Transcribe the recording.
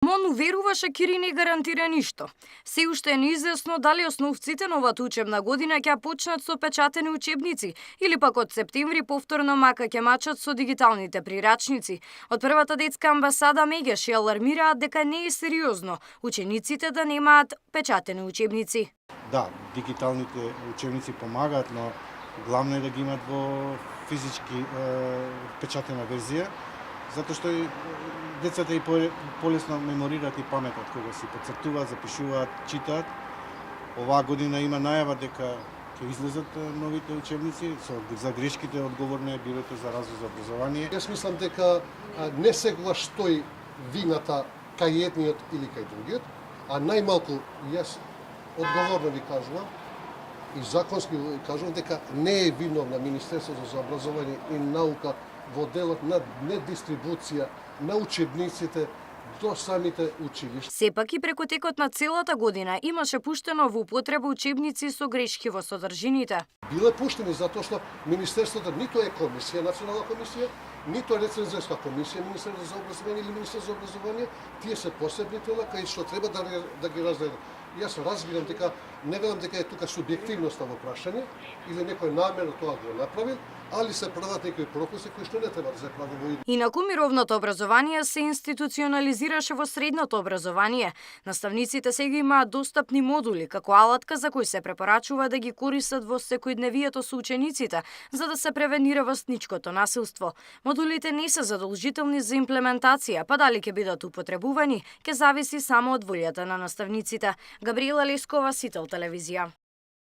МОН уверуваше Кири не гарантира ништо. Се уште е неизвестно дали основците на оваа учебна година ќе почнат со печатени учебници или пак од септември повторно мака ќе мачат со дигиталните прирачници. Од првата детска амбасада меѓаш ја алармираат дека не е сериозно учениците да немаат печатени учебници. Да, дигиталните учебници помагаат, но главно е да ги имат во физички печатена верзија, затоа што и децата и полесно меморираат и паметат кога си подцртуваат, запишуваат, читаат. Оваа година има најава дека ќе излезат новите учебници, за грешките одговорно е Бирото за развој за образование. Јас мислам дека не секогаш стои вината кај едниот или кај другиот, а најмалку јас одговорно ви кажувам и законски ви кажувам дека не е виновна Министерството за образование и наука во делот на недистрибуција на учебниците до самите училишта. Сепак и преку текот на целата година имаше пуштено во употреба учебници со грешки во содржините. Биле пуштени затоа што Министерството нито е комисија, национална комисија, нито е рецензорска комисија, Министерство за образование или Министерство за образование, тие се посебни тела кај што треба да ги разгледат. Јас разбирам дека не велам дека е тука субјективноста во прашање или некој намерно тоа го направил, али се прават некои пропуси кои што не треба да се прават. Инаку мировното образование се институционализираше во средното образование. Наставниците сега имаат достапни модули како алатка за кои се препорачува да ги користат во секојдневието со учениците за да се превенира врсничкото насилство. Модулите не се задолжителни за имплементација, па дали ќе бидат употребувани ќе зависи само од волјата на наставниците. Габриела Лескова, Сител телевизија.